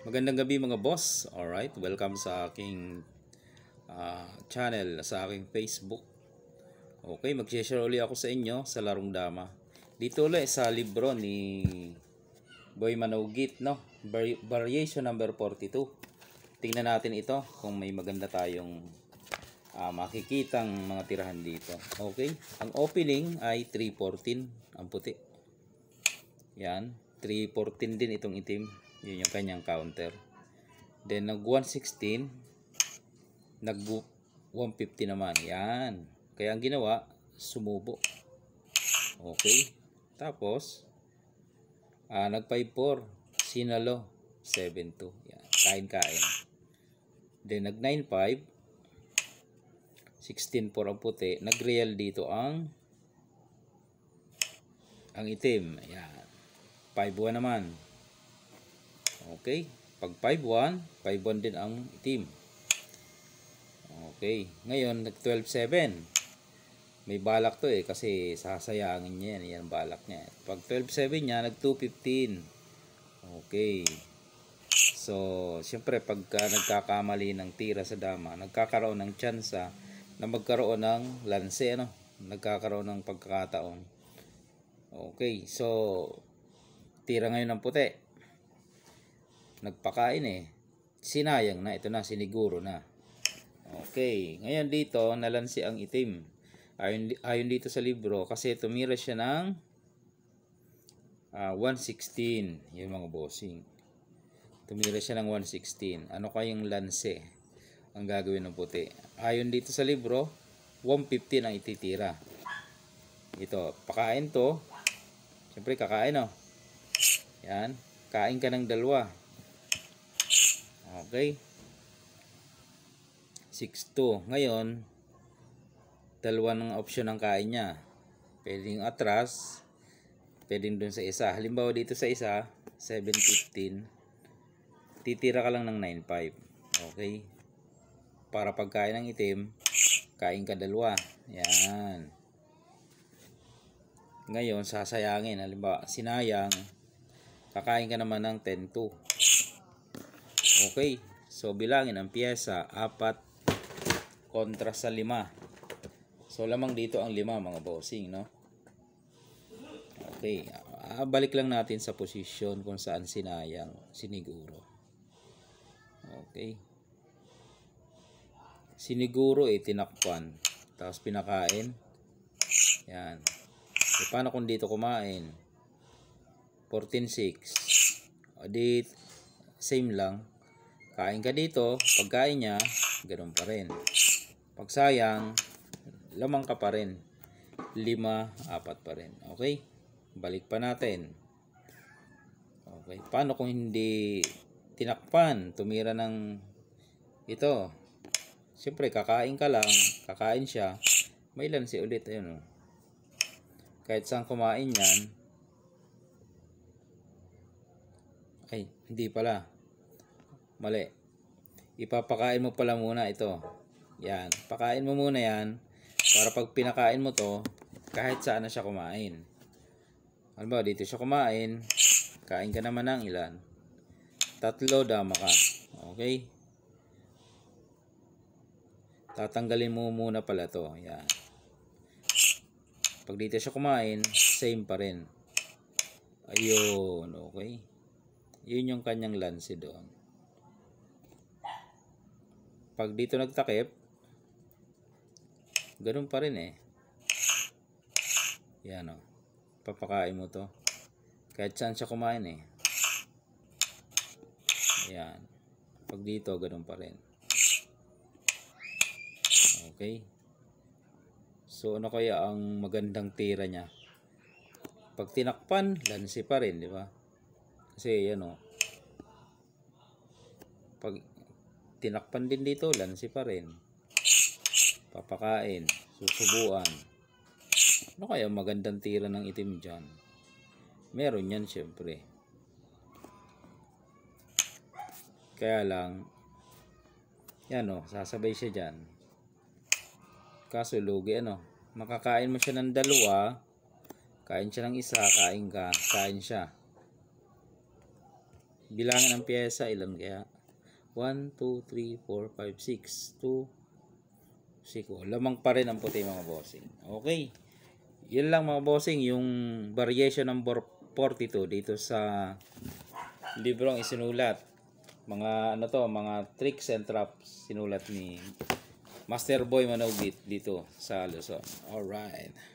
Magandang gabi mga boss. Alright, welcome sa aking channel, sa aking Facebook. Okay, mag-share ulit ako sa inyo sa larong dama. Dito ulit sa libro ni Boy Manugit, no? Variation number 42. Tingnan natin ito kung may maganda tayong makikitang mga tirahan dito. Okay, ang opening ay 314, ang puti. Yan, 314 din itong itim. Yun yung kanyang counter. Then nag 116, nag 150 naman. Yan. Kaya ang ginawa, sumubo. Okay. Tapos nag 54, sinalo 72. Yan. Kain-kain. Then nag 95, 16 for ang puti. Nag real dito ang itim. Yan. 5-1 naman. Okay, pag 5-1, 5-1 din ang itim. Okay, ngayon nag 12-7. May balak to kasi sasayangin niya yan. Yan balak niya. Pag 12-7 niya, nag 2-15. Okay. So, siyempre pagka nagkakamali ng tira sa dama, nagkakaroon ng tsansa na magkaroon ng lanse, ano? Nagkakaroon ng pagkakataon. Okay, so tira ngayon ng puti. Nagpakain sinayang na, ito na, siniguro na. Okay, ngayon dito nalansi ang itim. Ayon dito sa libro, kasi tumira siya ng 116. Yun mga bossing, tumira siya ng 116. Ano kayong lanse ang gagawin ng puti? Ayon dito sa libro, 115 ang ititira. Ito, pakain to. Siyempre kakain, yan, kain ka ng dalawa. Okay, 6-2. Ngayon, dalawa ng option ng kain niya. Pwedeng atras, pwedeng dun sa isa. Halimbawa dito sa isa, 7-15. Titira ka lang ng 9-5. Okay, para pagkain ng itim, kain ka dalawa. Yan. Ngayon, sasayangin. Halimbawa, sinayang, kakain ka naman ng 10-2. Okay, so bilangin ang piyesa, 4 kontra sa 5. So lamang dito ang 5 mga bossing, no? Okay, balik lang natin sa posisyon kung saan sinayang, siniguro. Okay, siniguro tinakpan, tapos pinakain. Yan. Paano kung dito kumain? 14-6. Di same lang. Kain ka dito, pagkain niya, ganoon pa rin. Pag sayang, lamang ka pa rin. 5-4 pa rin. Okay? Balik pa natin. Okay. Paano kung hindi tinakpan, tumira ng ito? Siyempre, kakain ka lang, kakain siya, may lansi ulit. Ayun, kahit saan kumain yan, ay, hindi pala. Mali. Ipapakain mo pala muna ito. Yan. Pakain mo muna yan para pag pinakain mo to, kahit saan na siya kumain. Halimbawa, dito siya kumain, kain ka naman ng ilan? 3, dama ka. Okay? Tatanggalin mo muna pala to. Yan. Pag dito siya kumain, same pa rin. Ayun. Okay? Yun yung kanyang lansi doon. Pag dito nagtakip, ganun pa rin Yan papakain mo to. Kahit saan siya kumain Yan. Pag dito, ganun pa rin. Okay. So, ano kaya ang magandang tira niya? Pag tinakpan, lansi pa rin, di ba? Kasi, pag tinakpan din dito, lansi pa rin. Papakain, susubuan. Ano kaya magandang tira ng itim dyan? Meron yan syempre. Kaya lang, yan sasabay siya dyan. Kaso lugi makakain mo siya ng dalawa, kain siya ng isa, kain ka, kain siya. Bilangan ng pyesa, ilan kaya? 1, 2, 3, 4, 5, 6, 2, 6. Lamang pa rin ang puti mga bossing. Okay. Yun lang mga bossing, yung variation number 42 dito sa librong isinulat. Mga ano to, mga tricks and traps sinulat ni Master Boy Manugit dito sa Luzon. Alright.